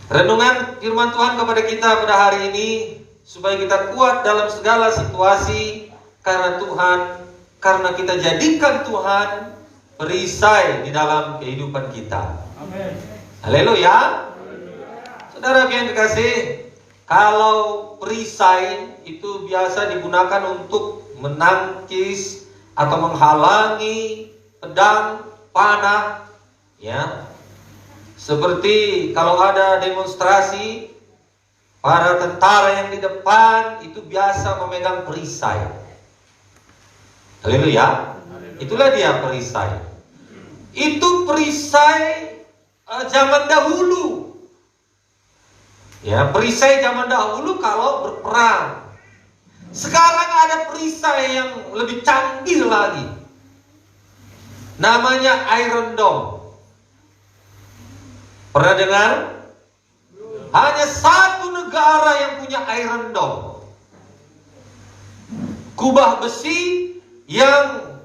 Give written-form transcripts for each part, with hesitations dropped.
Renungan firman Tuhan kepada kita pada hari ini supaya kita kuat dalam segala situasi karena kita jadikan Tuhan perisai di dalam kehidupan kita. Amin. Haleluya. Saudara yang dikasih, kalau perisai itu biasa digunakan untuk menangkis atau menghalangi pedang, panah, ya. Seperti kalau ada demonstrasi, para tentara yang di depan itu biasa memegang perisai. Haleluya. Itulah dia perisai. Itu perisai zaman dahulu. Ya, perisai zaman dahulu kalau berperang. Sekarang ada perisai yang lebih canggih lagi. Namanya Iron Dome. Pernah dengar? Hanya satu negara yang punya Iron Dome. Kubah besi yang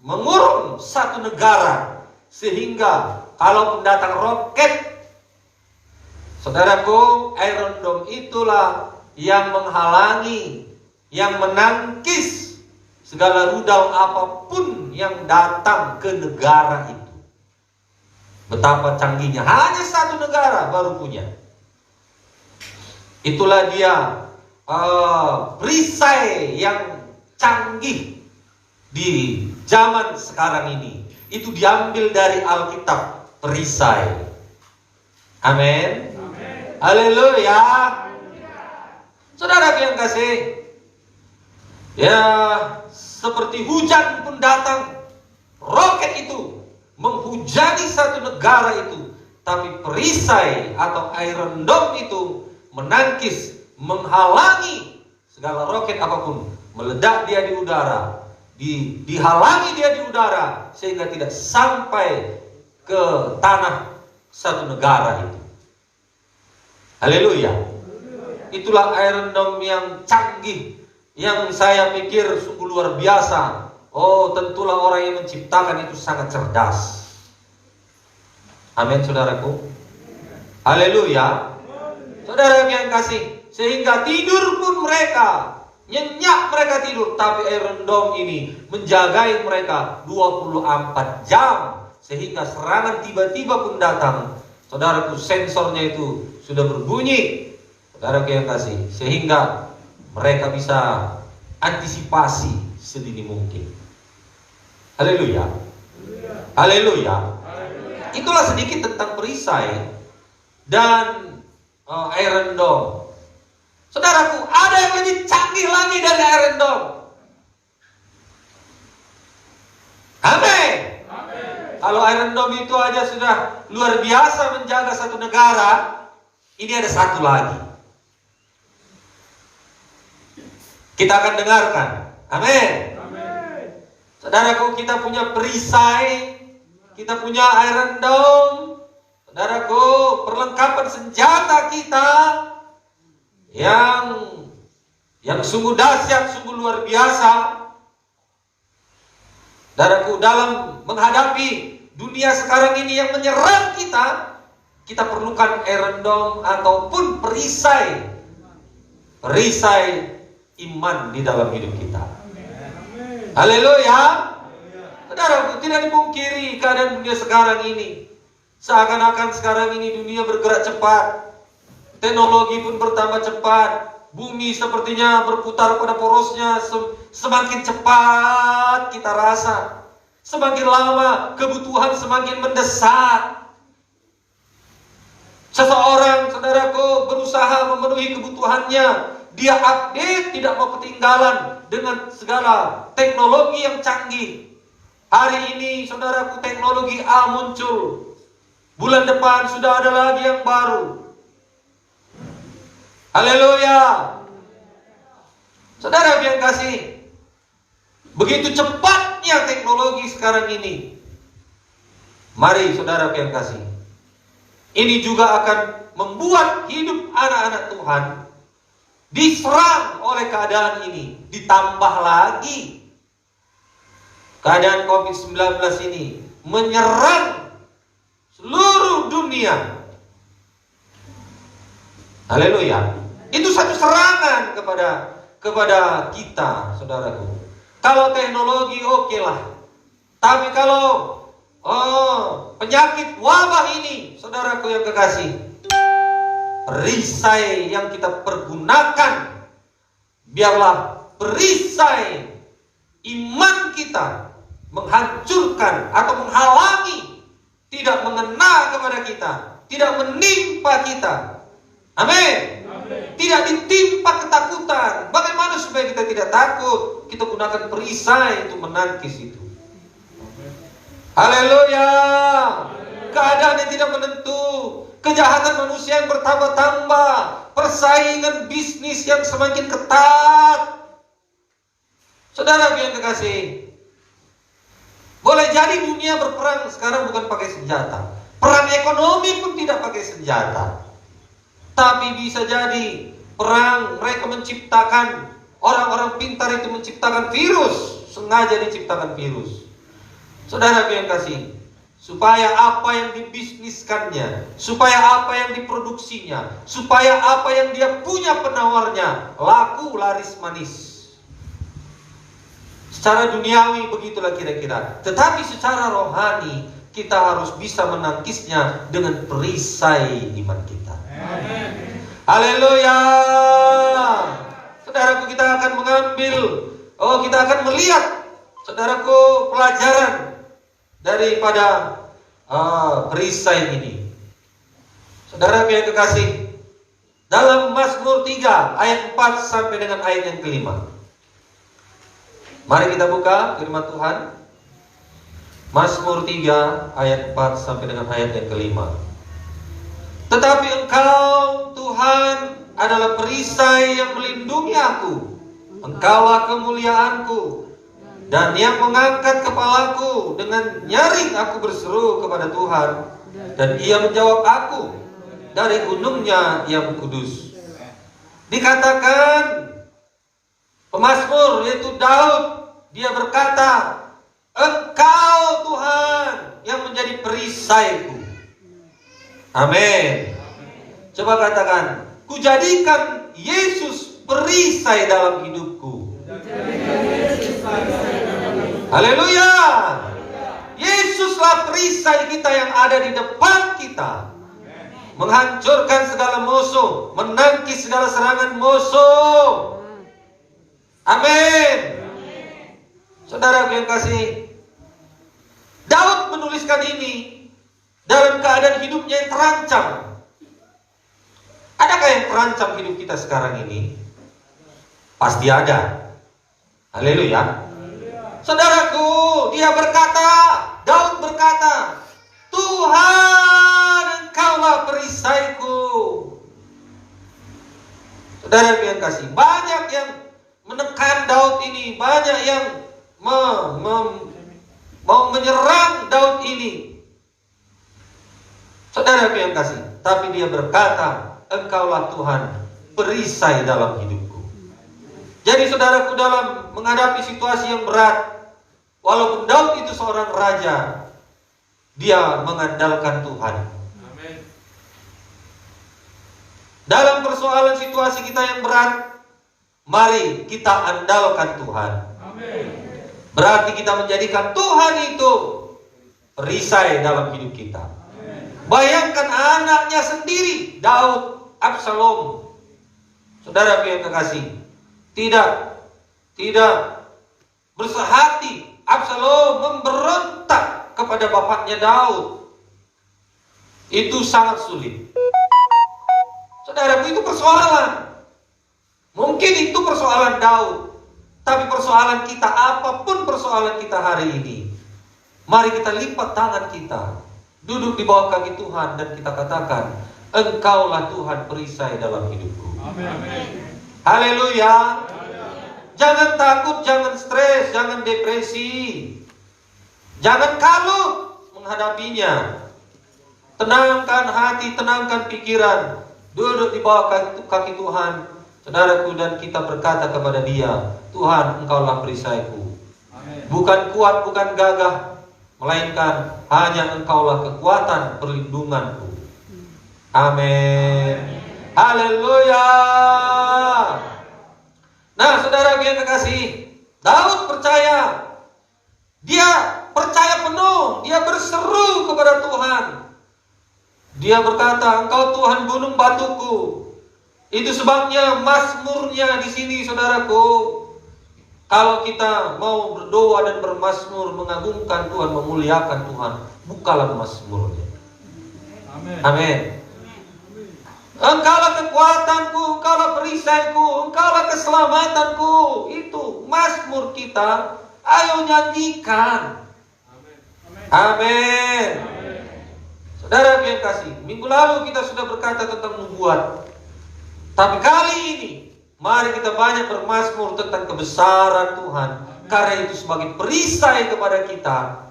mengurung satu negara, sehingga kalau datang roket, saudaraku, Iron Dome itulah yang menghalangi, yang menangkis segala rudal apapun yang datang ke negara itu. Betapa canggihnya, hanya satu negara baru punya. Itulah dia perisai yang canggih di zaman sekarang ini. Itu diambil dari Alkitab, perisai. Amin. Haleluya. Saudara yang kasih, ya seperti hujan pun datang, roket itu menghujani satu negara itu, tapi perisai atau Iron Dome itu menangkis, menghalangi segala roket apapun, meledak dia di udara, dihalangi dia di udara sehingga tidak sampai ke tanah satu negara itu. Haleluya. Itulah Iron Dome yang canggih, yang saya pikir sungguh luar biasa. Oh, tentulah orang yang menciptakan itu sangat cerdas. Amin, saudaraku. Haleluya. Saudara yang kasih, sehingga tidur pun mereka nyenyak, mereka tidur, tapi Iron Dome ini menjagai mereka 24 jam, sehingga serangan tiba-tiba pun datang. Saudaraku, sensornya itu sudah berbunyi, saudara yang kasih, sehingga mereka bisa antisipasi sedini mungkin. Haleluya. Haleluya. Itulah sedikit tentang perisai dan Iron Dome. Saudaraku, ada yang lebih canggih lagi dari Iron Dome. Amin. Kalau Iron Dome itu aja sudah luar biasa menjaga satu negara, ini ada satu lagi. Kita akan dengarkan. Amin. Saudaraku, kita punya perisai, kita punya Iron Dome. Saudaraku, perlengkapan senjata kita yang sungguh dahsyat, sungguh luar biasa. Saudaraku, dalam menghadapi dunia sekarang ini yang menyerang kita, kita perlukan Iron Dome ataupun perisai iman di dalam hidup kita. Haleluya. Saudara, tidak dipungkiri keadaan dunia sekarang ini. Seakan-akan sekarang ini dunia bergerak cepat. Teknologi pun bertambah cepat. Bumi sepertinya berputar pada porosnya. Semakin cepat kita rasa, semakin lama kebutuhan semakin mendesak. Seseorang, saudaraku, berusaha memenuhi kebutuhannya. Dia update, tidak mau ketinggalan dengan segala teknologi yang canggih. Hari ini, saudaraku, teknologi A muncul. Bulan depan sudah ada lagi yang baru. Haleluya. Saudara yang kasih, begitu cepatnya teknologi sekarang ini. Mari saudara yang kasih, ini juga akan membuat hidup anak-anak Tuhan diserang oleh keadaan ini. Ditambah lagi keadaan COVID-19 ini menyerang seluruh dunia. Haleluya. Itu satu serangan kepada kita, saudaraku. Kalau teknologi oke lah. Tapi kalau penyakit wabah ini, saudaraku yang kekasih, perisai yang kita pergunakan, biarlah perisai iman kita menghancurkan atau menghalangi, tidak mengena kepada kita, tidak menimpa kita. Amin. Tidak ditimpa ketakutan. Bagaimana supaya kita tidak takut? Kita gunakan perisai untuk menangkis itu. Haleluya. Keadaan yang tidak menentu, kejahatan manusia yang bertambah-tambah, persaingan bisnis yang semakin ketat. Saudara yang kekasih, boleh jadi dunia berperang sekarang bukan pakai senjata. Perang ekonomi pun tidak pakai senjata. Tapi bisa jadi perang mereka menciptakan, orang-orang pintar itu menciptakan virus, sengaja diciptakan virus. Saudara yang kasih, supaya apa yang dibisniskannya, supaya apa yang diproduksinya, supaya apa yang dia punya penawarnya laku, laris, manis. Secara duniawi begitulah kira-kira. Tetapi secara rohani kita harus bisa menangkisnya dengan perisai iman kita. Haleluya. Saudaraku, kita akan mengambil, kita akan melihat, saudaraku, pelajaran daripada perisai ini. Saudara yang kekasih, dalam Mazmur 3 ayat 4 sampai dengan ayat yang kelima. Mari kita buka firman Tuhan. Mazmur 3 ayat 4 sampai dengan ayat yang kelima. Tetapi Engkau, Tuhan, adalah perisai yang melindungi aku. Engkaulah kemuliaanku dan yang mengangkat kepalaku. Dengan nyaring aku berseru kepada Tuhan, dan Ia menjawab aku dari gunungnya yang kudus. Dikatakan pemazmur, yaitu Daud, dia berkata, Engkau Tuhan yang menjadi perisaiku. Amin. Coba katakan, kujadikan Yesus perisai dalam hidupku. Haleluya. Yesuslah perisai kita yang ada di depan kita, menghancurkan segala musuh, menangkis segala serangan musuh. Amin. Saudara yang kasih, Daud menuliskan ini dalam keadaan hidupnya yang terancam. Adakah yang terancam hidup kita sekarang ini? Pasti ada. Haleluya. Saudaraku, dia berkata, Daud berkata, Tuhan, Engkaulah perisaiku. Saudara yang kasih, banyak yang menekan Daud ini, banyak yang mau menyerang Daud ini. Saudara yang kasih, tapi dia berkata, Engkaulah Tuhan perisai dalam hidupku. Jadi saudaraku, dalam menghadapi situasi yang berat, walaupun Daud itu seorang raja, dia mengandalkan Tuhan. Amin. Dalam persoalan situasi kita yang berat, mari kita andalkan Tuhan. Amin. Berarti kita menjadikan Tuhan itu perisai dalam hidup kita. Bayangkan anaknya sendiri, Daud, Absalom. Saudara yang kekasih, tidak bersehati. Absalom memberontak kepada bapaknya Daud. Itu sangat sulit. Saudaraku, itu persoalan. Mungkin itu persoalan Daud, tapi persoalan kita, apapun persoalan kita hari ini, mari kita lipat tangan kita, duduk di bawah kaki Tuhan, dan kita katakan, Engkaulah Tuhan perisai dalam hidupku. Amin. Haleluya. Jangan takut, jangan stres, jangan depresi, jangan kalut menghadapinya. Tenangkan hati, tenangkan pikiran, duduk di bawah kaki Tuhan, saudaraku, dan kita berkata kepada Dia, Tuhan, Engkaulah perisaiku. Amin. Bukan kuat, bukan gagah, melainkan hanya Engkaulah kekuatan perlindunganku. Amin. Haleluya. Nah, saudara yang kekasih, Daud percaya. Dia percaya penuh, dia berseru kepada Tuhan. Dia berkata, Engkau Tuhan gunung batuku. Itu sebabnya mazmurnya di sini, saudaraku. Kalau kita mau berdoa dan bermazmur, mengagungkan Tuhan, memuliakan Tuhan, bukalah mazmurnya. Amin. Amin. Engkaulah kekuatanku, Engkaulah perisaiku, Engkaulah keselamatanku. Itu mazmur kita. Ayo nyanyikan. Amin. Saudara yang kasih, minggu lalu kita sudah berkata tentang nubuat. Tapi kali ini mari kita banyak bermazmur tentang kebesaran Tuhan. Karena itu sebagai perisai kepada kita,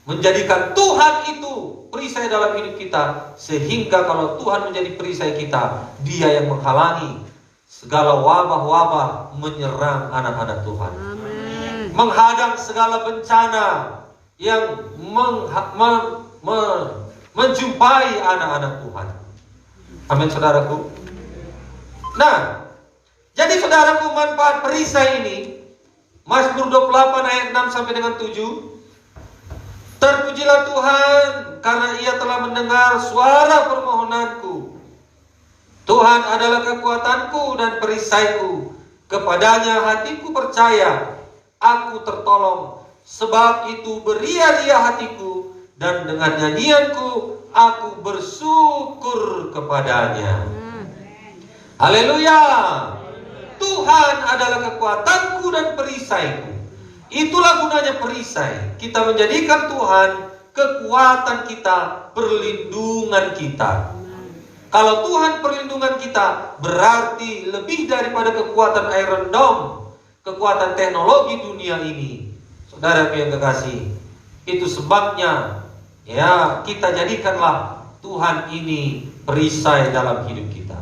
menjadikan Tuhan itu perisai dalam hidup kita. Sehingga kalau Tuhan menjadi perisai kita, Dia yang menghalangi segala wabah-wabah menyerang anak-anak Tuhan. Amen. Menghadang segala bencana yang menjumpai anak-anak Tuhan. Amin, saudaraku. Nah, jadi saudaraku, manfaat perisai ini, Mazmur 28 ayat 6 sampai dengan 7. Terpujilah Tuhan karena Ia telah mendengar suara permohonanku. Tuhan adalah kekuatanku dan perisaiku. Kepadanya hatiku percaya, aku tertolong. Sebab itu beria-ria hatiku, dan dengan nyanyianku aku bersyukur kepadanya. Haleluya. Tuhan adalah kekuatanku dan perisaiku. Itulah gunanya perisai. Kita menjadikan Tuhan kekuatan kita, perlindungan kita. Kalau Tuhan perlindungan kita, berarti lebih daripada kekuatan Iron Dome, kekuatan teknologi dunia ini. Saudara yang kekasih, itu sebabnya ya kita jadikanlah Tuhan ini perisai dalam hidup kita.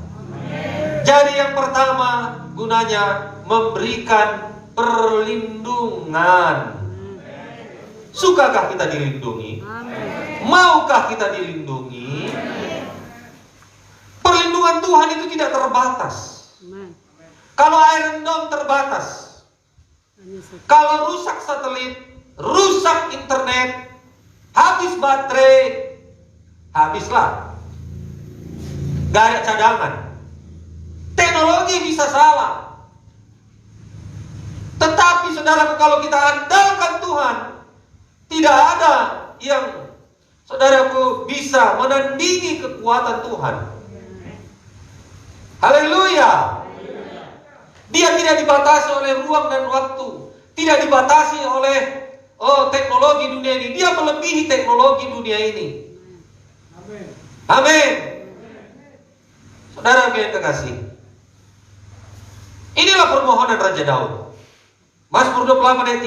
Jadi yang pertama gunanya memberikan perlindungan. Sukakah kita dilindungi? Maukah kita dilindungi? Perlindungan Tuhan itu tidak terbatas. Kalau Iron Dome terbatas, kalau rusak satelit, rusak internet, habis baterai, habislah. Gak ada cadangan. Teknologi bisa salah. Tetapi saudaraku, kalau kita andalkan Tuhan, tidak ada yang saudaraku bisa menandingi kekuatan Tuhan. Haleluya. Dia tidak dibatasi oleh ruang dan waktu, tidak dibatasi oleh teknologi dunia ini. Dia melebihi teknologi dunia ini. Amin. Amin. Saudara yang kekasih, inilah permohonan Raja Daud. Mazmur 28 ayat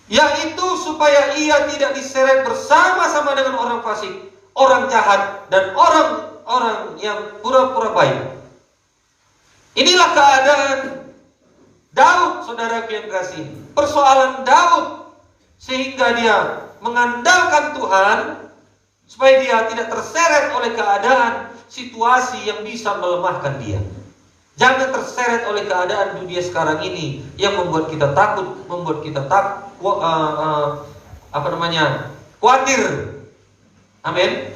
3. Yaitu supaya ia tidak diseret bersama-sama dengan orang fasik, orang jahat, dan orang-orang yang pura-pura baik. Inilah keadaan Daud, saudara yang kasih. Persoalan Daud sehingga dia mengandalkan Tuhan supaya dia tidak terseret oleh keadaan situasi yang bisa melemahkan dia. Jangan terseret oleh keadaan dunia sekarang ini yang membuat kita takut, membuat kita khawatir. Amin.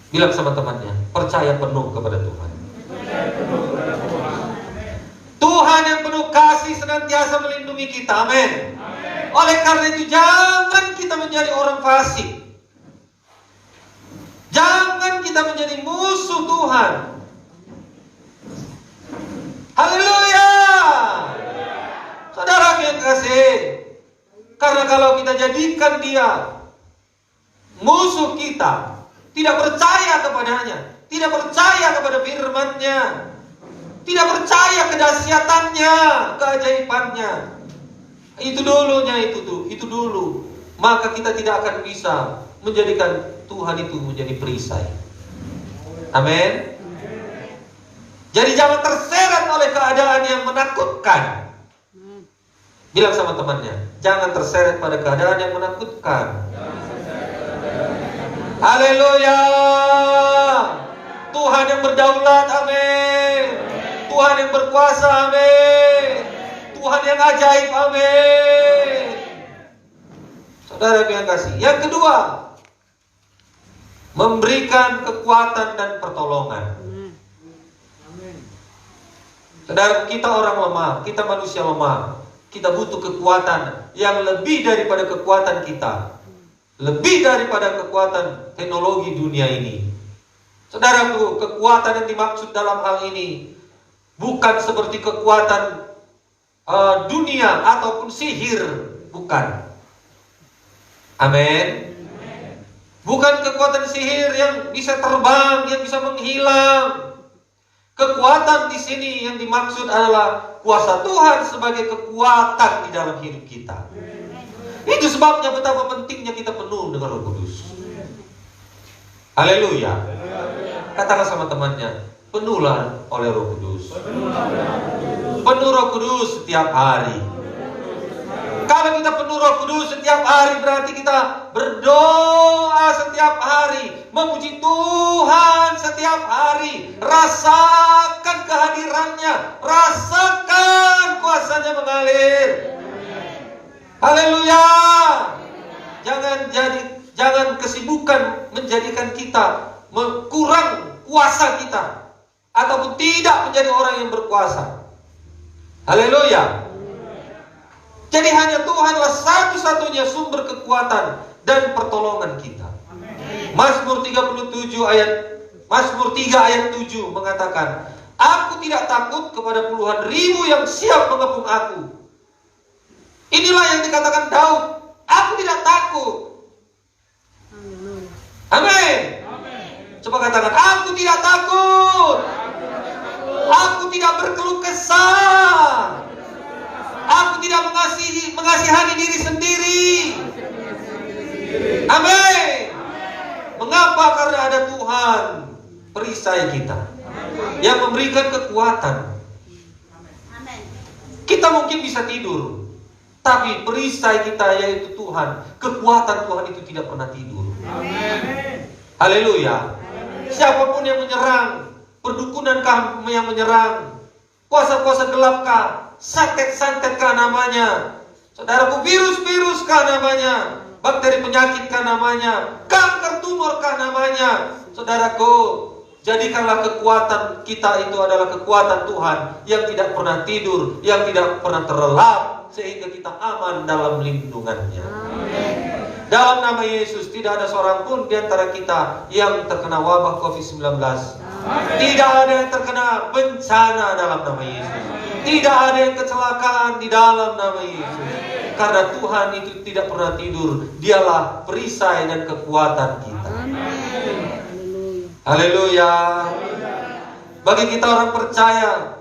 Bilang sama temannya, percaya penuh kepada Tuhan. Tuhan yang penuh kasih senantiasa melindungi kita. Amin. Oleh karena itu jangan kita menjadi orang fasik. Jangan kita menjadi musuh Tuhan. Haleluya. Saudara yang kasih, karena kalau kita jadikan dia musuh kita, tidak percaya kepadanya, tidak percaya kepada firman-Nya, tidak percaya kedahsyatannya, keajaibannya, itu dulu, maka kita tidak akan bisa menjadikan Tuhan itu menjadi perisai. Amin. Jadi jangan terseret oleh keadaan yang menakutkan. Bilang sama temannya, Jangan terseret pada keadaan yang menakutkan. Haleluya. Tuhan yang berdaulat, amin. Tuhan yang berkuasa, amin. Tuhan yang ajaib, amin. Saudara yang kasih. Yang kedua, memberikan kekuatan dan pertolongan. Saudara, kita orang lemah, kita manusia lemah. Kita butuh kekuatan yang lebih daripada kekuatan kita, lebih daripada kekuatan teknologi dunia ini. Saudaraku, kekuatan yang dimaksud dalam hal ini bukan seperti kekuatan dunia ataupun sihir, bukan. Amin. Bukan kekuatan sihir yang bisa terbang, yang bisa menghilang. Kekuatan di sini yang dimaksud adalah kuasa Tuhan sebagai kekuatan di dalam hidup kita. Itu sebabnya betapa pentingnya kita penuh dengan Roh Kudus. Haleluya. Katakan sama temannya, penuhlah oleh Roh Kudus. Penuh Roh Kudus setiap hari. Kalau kita penuh Roh Kudus setiap hari, berarti kita berdoa setiap hari, memuji Tuhan setiap hari. Rasakan kehadirannya, rasakan kuasanya mengalir. Haleluya. Jangan kesibukan menjadikan kita kurang kuasa kita, ataupun tidak menjadi orang yang berkuasa. Haleluya. Jadi hanya Tuhanlah satu-satunya sumber kekuatan dan pertolongan kita. Mazmur 3 ayat 7 mengatakan, aku tidak takut kepada puluhan ribu yang siap mengepung aku. Inilah yang dikatakan Daud, aku tidak takut. Amin. Coba katakan, aku tidak takut. Aku tidak berkeluh kesah. Aku tidak mengasihani diri sendiri. Amin. Mengapa? Karena ada Tuhan perisai kita yang memberikan kekuatan. Kita mungkin bisa tidur, tapi perisai kita yaitu Tuhan, kekuatan Tuhan itu tidak pernah tidur. Haleluya. Siapapun yang menyerang, perdukunankah yang menyerang, kuasa-kuasa gelapkah, santet-santetkah namanya, saudaraku, virus-viruskah namanya, bakteri penyakitkah namanya, kanker tumorkah namanya, saudaraku, jadikanlah kekuatan kita itu adalah kekuatan Tuhan yang tidak pernah tidur, yang tidak pernah terlelap, sehingga kita aman dalam lindungannya. Dalam nama Yesus, tidak ada seorang pun di antara kita yang terkena wabah COVID-19. Tidak ada yang terkena bencana dalam nama Yesus. Tidak ada yang kecelakaan di dalam nama Yesus. Karena Tuhan itu tidak pernah tidur. Dialah perisai dan kekuatan kita. Haleluya. Bagi kita orang percaya,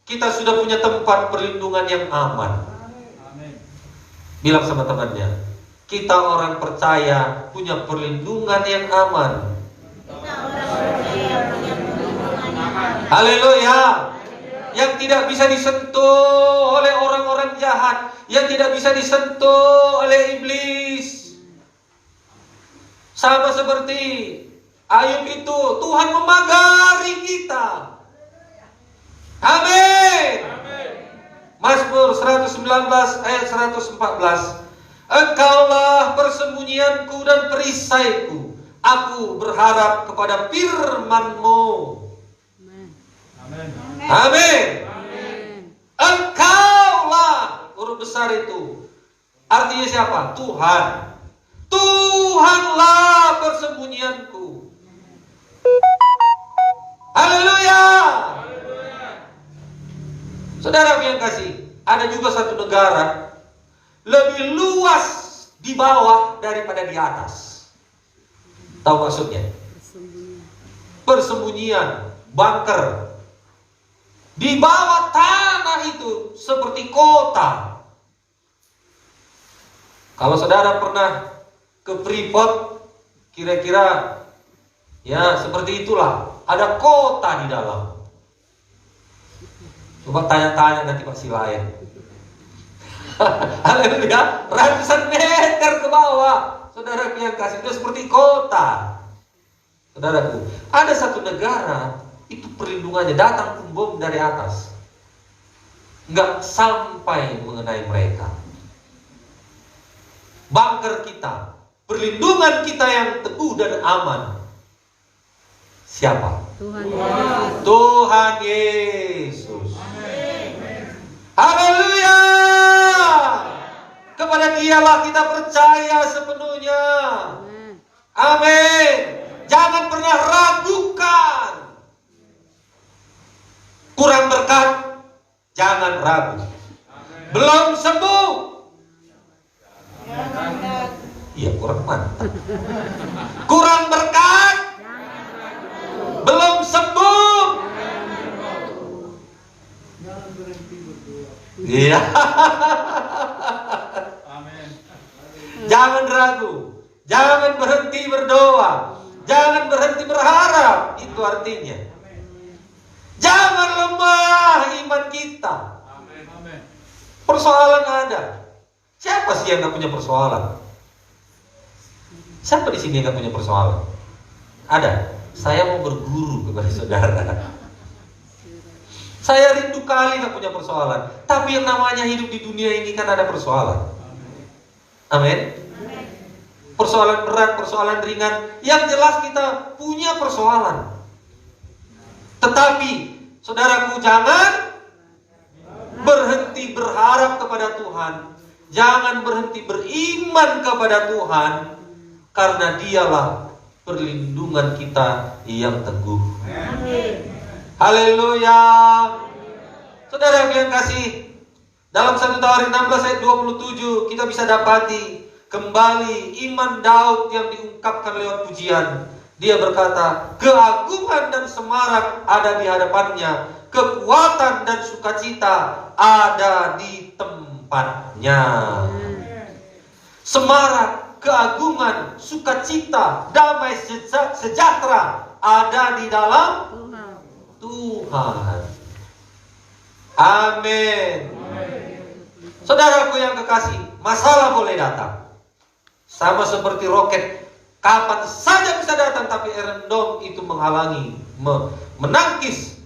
kita sudah punya tempat perlindungan yang aman. Bilang sama temannya, kita orang percaya punya perlindungan yang aman. Haleluya. Yang tidak bisa disentuh oleh orang-orang jahat, yang tidak bisa disentuh oleh iblis. Sama seperti Ayub itu, Tuhan memagari kita. Amin. Mazmur 119 ayat 114. Engkaulah persembunyianku dan perisaiku. Aku berharap kepada firman-Mu. Amin. Engkaulah, huruf besar itu artinya siapa? Tuhan. Tuhanlah persembunyianku. Haleluya. Saudara yang kasih, ada juga satu negara lebih luas di bawah daripada di atas. Tahu maksudnya? Persembunyian, bunker. Di bawah tanah itu seperti kota. Kalau saudara pernah ke Freeport, kira-kira ya seperti itulah. Ada kota di dalam. Coba tanya-tanya nanti pasti lain. Haleluya, ratusan meter ke bawah. Saudara yang kasih, itu seperti kota. Saudaraku, ada satu negara itu perlindungannya datang pun bom dari atas, nggak sampai mengenai mereka. Bunker kita, perlindungan kita yang teguh dan aman. Siapa? Tuhan Yesus. Tuhan Yesus. Haleluya. Kepada Dialah kita percaya sepenuhnya. Amin. Jangan pernah ragukan. Kurang berkat, jangan ragu. Belum sembuh, iya kurang mantap. Kurang berkat, belum sembuh. Iya. Jangan ragu, jangan berhenti berdoa, jangan berhenti berharap. Itu artinya jangan lemah iman kita. Persoalan ada. Siapa sih yang gak punya persoalan? Siapa di sini yang gak punya persoalan? Ada. Saya mau berguru kepada saudara. Saya rindu kali gak punya persoalan. Tapi yang namanya hidup di dunia ini kan ada persoalan. Amin. Persoalan berat, persoalan ringan. Yang jelas kita punya persoalan. Tetapi saudaraku, jangan berhenti berharap kepada Tuhan. Jangan berhenti beriman kepada Tuhan. Karena Dialah perlindungan kita yang teguh. Haleluya. Saudara yang kasih, dalam 1 Tawarik 16 ayat 27 kita bisa dapati kembali iman Daud yang diungkapkan lewat pujian. Dia berkata, keagungan dan semarak ada di hadapannya, kekuatan dan sukacita ada di tempatnya. Semarak, keagungan, sukacita, damai sejahtera ada di dalam Tuhan. Amin. Saudaraku yang kekasih, masalah boleh datang. Sama seperti roket, kapan saja bisa datang, tapi Erendom itu menghalangi, menangkis.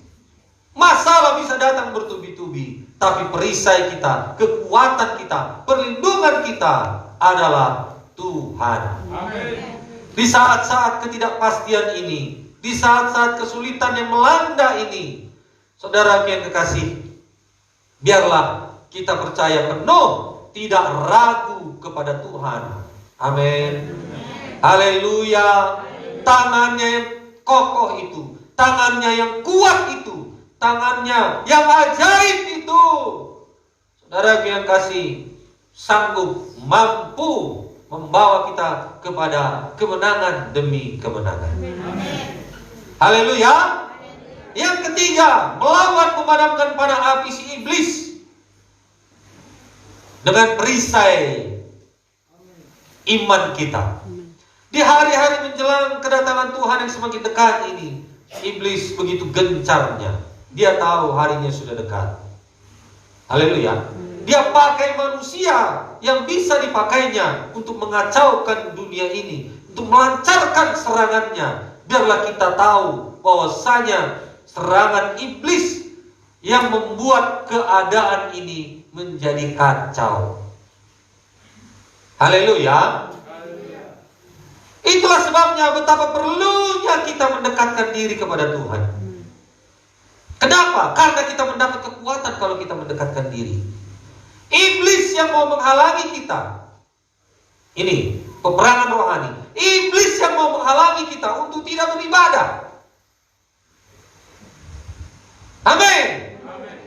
Masalah bisa datang bertubi-tubi, tapi perisai kita, kekuatan kita, perlindungan kita adalah Tuhan. Amin. Di saat-saat ketidakpastian ini, di saat-saat kesulitan yang melanda ini, saudara yang kekasih, biarlah kita percaya penuh, tidak ragu kepada Tuhan. Amin. Haleluya. Tangannya yang kokoh itu, tangannya yang kuat itu, tangannya yang ajaib itu, saudara yang kasih, sanggup, mampu membawa kita kepada kemenangan demi kemenangan. Haleluya. Yang ketiga, melawan memadamkan panah api si iblis dengan perisai iman kita. Di hari-hari menjelang kedatangan Tuhan yang semakin dekat ini, iblis begitu gencarnya. Dia tahu harinya sudah dekat. Haleluya. Dia pakai manusia yang bisa dipakainya untuk mengacaukan dunia ini, untuk melancarkan serangannya. Biarlah kita tahu bahwasanya serangan iblis yang membuat keadaan ini menjadi kacau. Haleluya. Itulah sebabnya betapa perlunya kita mendekatkan diri kepada Tuhan. Kenapa? Karena kita mendapat kekuatan kalau kita mendekatkan diri. Iblis yang mau menghalangi kita, ini peperangan rohani. Iblis yang mau menghalangi kita untuk tidak beribadah. Amin.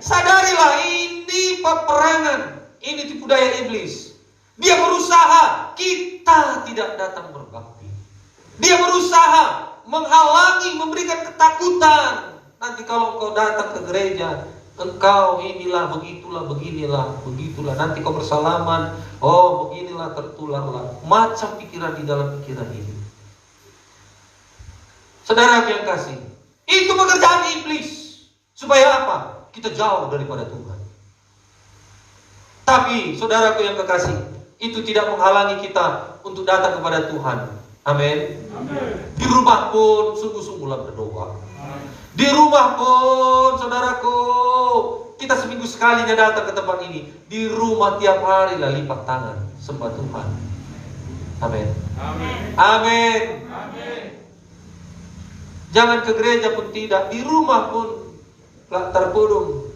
Sadarilah ini peperangan, ini tipu daya iblis. Dia berusaha kita tidak datang berbakti. Dia berusaha menghalangi, memberikan ketakutan. Nanti kalau engkau datang ke gereja, engkau inilah, begitulah, begitulah. Nanti kau bersalaman, oh beginilah, tertularlah. Macam pikiran di dalam pikiran ini. Saudara yang kasih, itu pekerjaan iblis. Supaya apa? Kita jauh daripada Tuhan. Tapi saudaraku yang kekasih, itu tidak menghalangi kita untuk datang kepada Tuhan. Amin. Di rumah pun sungguh-sungguhlah berdoa. Di rumah pun saudaraku, kita seminggu sekalinya datang ke tempat ini. Di rumah tiap hari lah lipat tangan sembah Tuhan. Amin. Amin. Jangan ke gereja pun tidak, di rumah pun terkurung.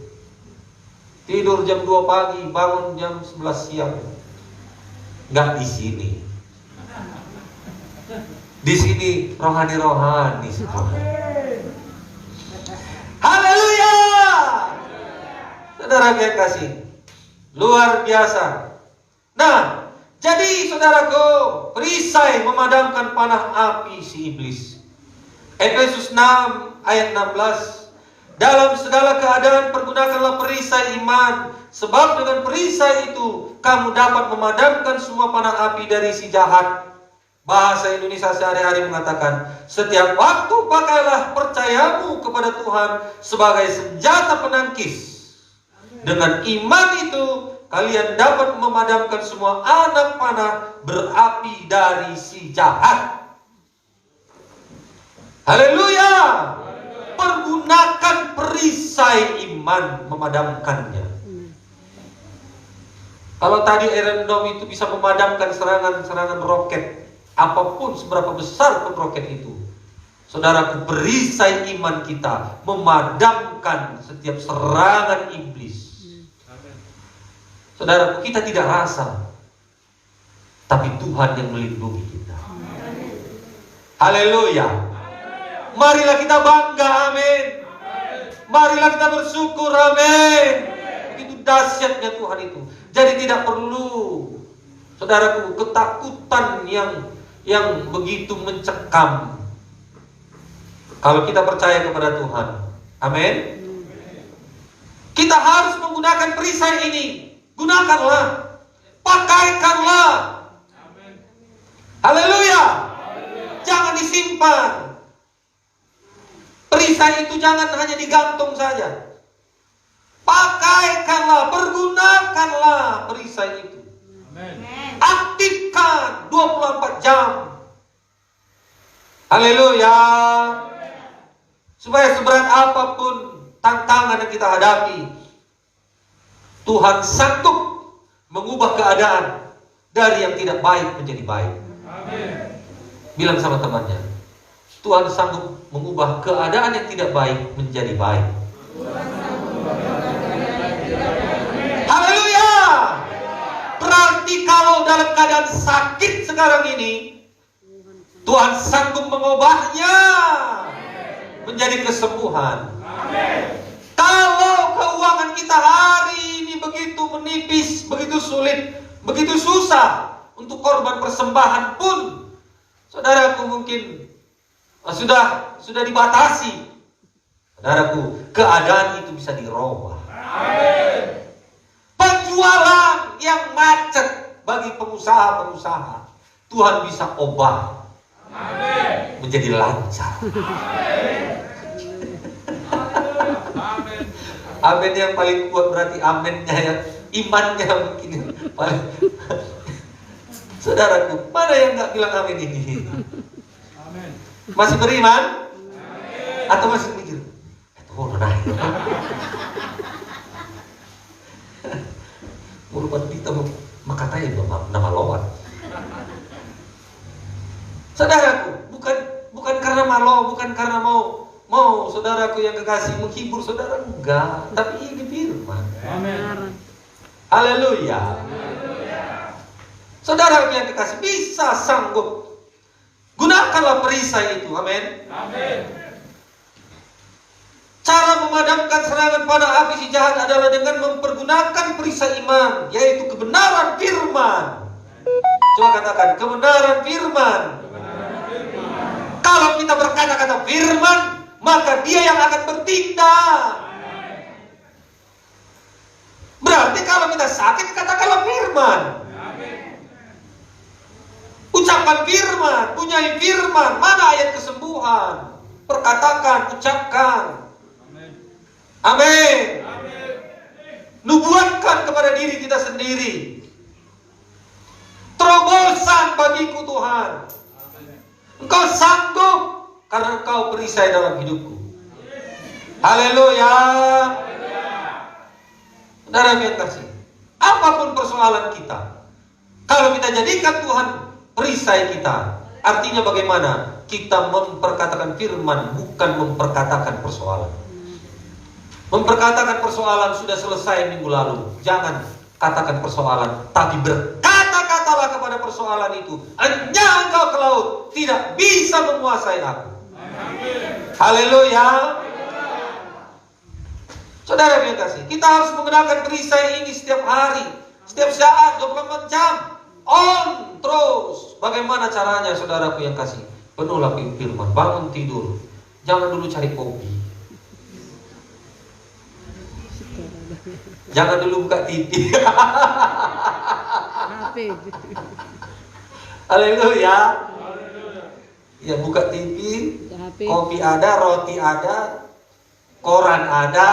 Tidur jam 2 pagi, bangun jam 11 siang. Enggak di sini. Di sini rohani-rohani semua. Haleluya. Saudara yang kasih, luar biasa. Nah, jadi saudaraku, perisai memadamkan panah api si iblis. Efesus 6 ayat 16. Dalam segala keadaan pergunakanlah perisai iman, sebab dengan perisai itu kamu dapat memadamkan semua panah api dari si jahat. Bahasa Indonesia sehari-hari mengatakan, setiap waktu pakailah percayamu kepada Tuhan sebagai senjata penangkis. Dengan iman itu kalian dapat memadamkan semua anak panah berapi dari si jahat. Haleluya. Pergunakan perisai iman memadamkannya. Kalau tadi Iron Dome itu bisa memadamkan serangan-serangan roket, apapun seberapa besar pun roket itu, saudaraku, perisai iman kita memadamkan setiap serangan iblis. Saudaraku, kita tidak rasa, tapi Tuhan yang melindungi kita. Haleluya. Marilah kita bangga, amin. Marilah kita bersyukur, amin. Begitu dahsyatnya Tuhan itu. Jadi tidak perlu, saudaraku, ketakutan yang begitu mencekam. Kalau kita percaya kepada Tuhan, amin. Kita harus menggunakan perisai ini. Gunakanlah, pakaikanlah. Haleluya. Jangan disimpan. Perisai itu jangan hanya digantung saja. Pakaikanlah, pergunakanlah perisai itu. Aktifkan 24 jam. Haleluya. Supaya seberat apapun tantangan yang kita hadapi, Tuhan sanggup mengubah keadaan dari yang tidak baik menjadi baik. Bilang sama temannya, Tuhan sanggup mengubah keadaan yang tidak baik menjadi baik. Haleluya. Berarti kalau dalam keadaan sakit sekarang ini, Tuhan sanggup mengubahnya menjadi kesembuhan. Kalau keuangan kita hari ini begitu menipis, begitu sulit, begitu susah untuk korban persembahan pun, saudaraku, mungkin sudah dibatasi. Saudaraku, keadaan itu bisa dirubah. Penjualan yang macet bagi pengusaha-pengusaha, Tuhan bisa ubah menjadi lancar. Amin yang paling kuat berarti aminnya ya, imannya mungkin paling. Saudaraku, mana yang nggak bilang amin ini? Masih beriman? Atau masih mikir? Oh, naik. Merupakan kita makatanya nama lawan. Saudaraku, bukan karena malu, bukan karena mau saudaraku yang kekasih menghibur saudara, enggak, tapi ini firman. Amin. Haleluya. Saudaraku yang kekasih, bisa sanggup, gunakanlah perisai itu. Amin. Amin. Cara memadamkan serangan pada api si jahat adalah dengan mempergunakan perisai iman, yaitu kebenaran firman. Coba katakan, kebenaran firman. Kalau kita berkata-kata firman, maka dia yang akan bertindak. Berarti kalau kita sakit, katakanlah firman. Ucapan firman, punyai firman. Mana ayat kesembuhan? Perkatakan, ucapkan. Amin. Nubuatkan kepada diri kita sendiri. Terobosan bagiku Tuhan. Engkau sanggup karena Engkau perisai dalam hidupku. Haleluya. Saudara yang kasih, apapun persoalan kita, kalau kita jadikan Tuhan perisai kita, artinya bagaimana? Kita memperkatakan firman, bukan memperkatakan persoalan. Memperkatakan persoalan sudah selesai minggu lalu. Jangan katakan persoalan, tapi berkata-katalah kepada persoalan itu. Hanya engkau ke laut, tidak bisa menguasai aku. Haleluya. Saudara yang kasih, kita harus menggunakan perisai ini setiap hari, setiap saat, 24 jam. On terus. Bagaimana caranya, saudaraku yang kasih? Penuhlah firman, bangun tidur, jangan dulu cari kopi, jangan dulu buka TV. Haleluya. Ya, buka TV, kopi ada, roti ada, koran ada,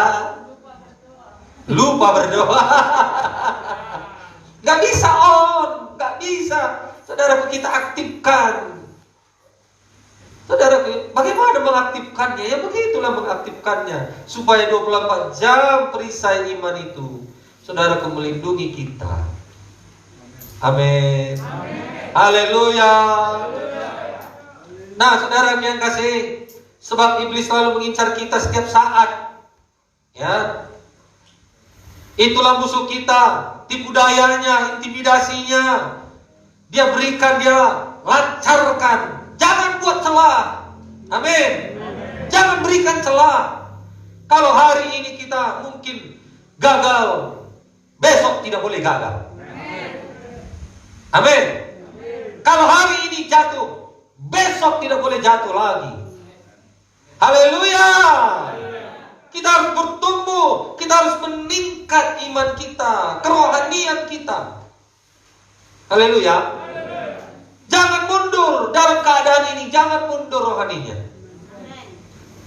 lupa berdoa. Gak bisa on, gak bisa. Saudaraku, kita aktifkan. Saudaraku, bagaimana mengaktifkannya? Ya begitulah mengaktifkannya, supaya 24 jam perisai iman itu, saudaraku, melindungi kita. Amin. Haleluya. Nah, saudara yang kasih, sebab iblis selalu mengincar kita setiap saat. Ya, itulah musuh kita, tipu dayanya, intimidasinya. Dia berikan, dia lancarkan. Jangan buat celah. Amin. Jangan berikan celah. Kalau hari ini kita mungkin gagal, besok tidak boleh gagal. Amin. Kalau hari ini jatuh, besok tidak boleh jatuh lagi. Haleluya. Kita harus bertumbuh, kita harus meningkat iman kita, kerohanian kita. Haleluya. Jangan mundur dalam keadaan ini, jangan mundur rohaninya.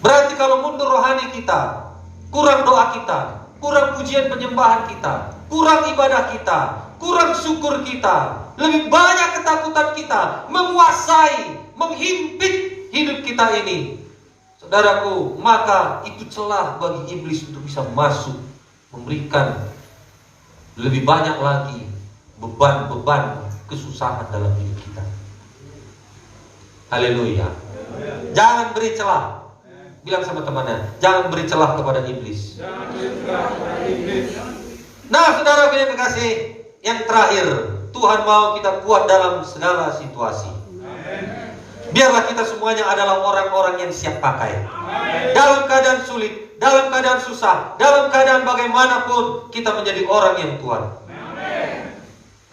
Berarti kalau mundur rohani kita, kurang doa kita, kurang pujian penyembahan kita, kurang ibadah kita, kurang syukur kita, lebih banyak ketakutan kita menguasai, menghimpit hidup kita ini. Saudaraku, maka itu celah bagi iblis untuk bisa masuk, memberikan lebih banyak lagi beban-beban kesusahan dalam hidup kita. Haleluya. Jangan beri celah. Bilang sama temannya, jangan beri celah kepada iblis. Nah, saudara yang kekasih, yang terakhir, Tuhan mau kita kuat dalam segala situasi. Biarlah kita semuanya adalah orang-orang yang siap pakai. Dalam keadaan sulit, dalam keadaan susah, dalam keadaan bagaimanapun, kita menjadi orang yang kuat.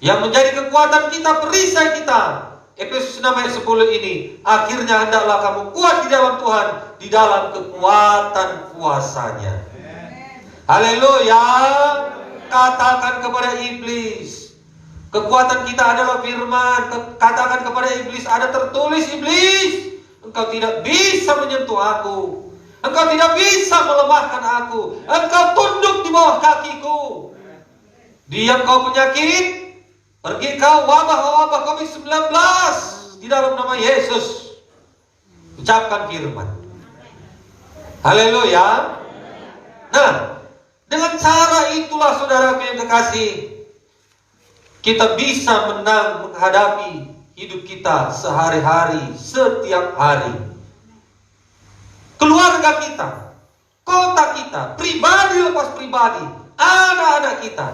Yang menjadi kekuatan kita, perisai kita. Efesus 6 ayat 10 ini, akhirnya hendaklah kamu kuat di dalam Tuhan, di dalam kekuatan kuasanya. Haleluya. Katakan kepada iblis, kekuatan kita adalah firman. Katakan kepada iblis, ada tertulis, iblis, engkau tidak bisa menyentuh aku, engkau tidak bisa melemahkan aku, engkau tunduk di bawah kakiku. Diam kau penyakit, pergi kau wabah-wabah COVID-19 di dalam nama Yesus. Ucapkan firman. Haleluya. Nah, dengan cara itulah saudaraku yang kekasih, kita bisa menang menghadapi hidup kita sehari-hari, setiap hari. Keluarga kita, kota kita, pribadi lepas pribadi, anak-anak kita.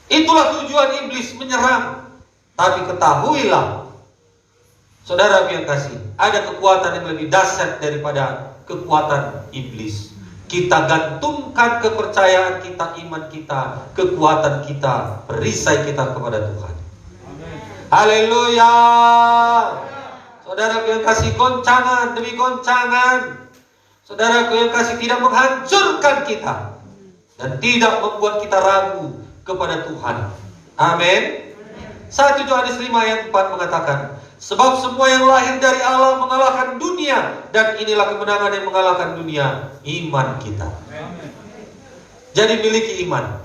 Itulah tujuan iblis menyerang. Tapi ketahuilah, saudara yang kasih, ada kekuatan yang lebih dahsyat daripada kekuatan iblis. Kita gantungkan kepercayaan kita, iman kita, kekuatan kita, perisai kita kepada Tuhan. Haleluya. Saudara yang kasih, goncangan demi goncangan, saudara yang kasih, tidak menghancurkan kita dan tidak membuat kita ragu kepada Tuhan. Amin. 1 Yohanes 5 ayat 4 mengatakan, sebab semua yang lahir dari Allah mengalahkan dunia, dan inilah kemenangan yang mengalahkan dunia, iman kita. Jadi miliki iman.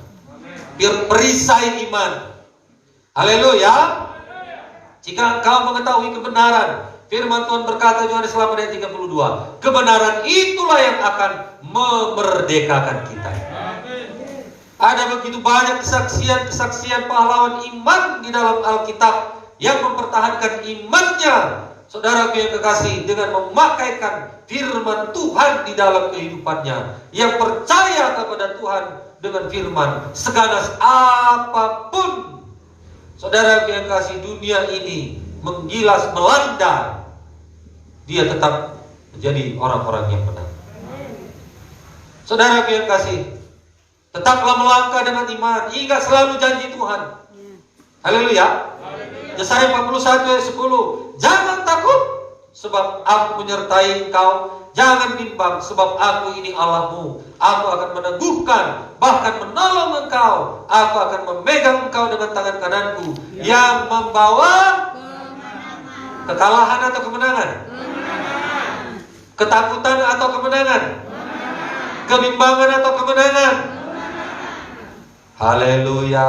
Perisai iman. Haleluya. Jika engkau mengetahui kebenaran, firman Tuhan berkata Yohanes 8 ayat 32, kebenaran itulah yang akan memerdekakan kita. Ada begitu banyak kesaksian pahlawan iman di dalam Alkitab yang mempertahankan imannya, saudara yang kekasih, dengan memakaikan firman Tuhan di dalam kehidupannya, yang percaya kepada Tuhan dengan firman seganas apapun, saudara yang kekasih, dunia ini menggilas melanda, dia tetap menjadi orang-orang yang menang. Saudara yang kekasih, tetaplah melangkah dengan iman, ingat selalu janji Tuhan. Haleluya. Yesaya 41 ayat 10, jangan takut sebab aku menyertai engkau, jangan bimbang sebab aku ini Allahmu, aku akan meneguhkan bahkan menolong engkau, aku akan memegang engkau dengan tangan kananku yang membawa kekalahan atau kemenangan, ketakutan atau kemenangan, kebimbangan atau kemenangan. Haleluya.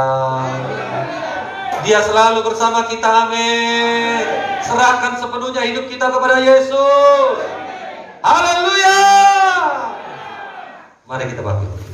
Dia selalu bersama kita, amin. Serahkan sepenuhnya hidup kita kepada Yesus. Haleluya. Mari kita bangkit.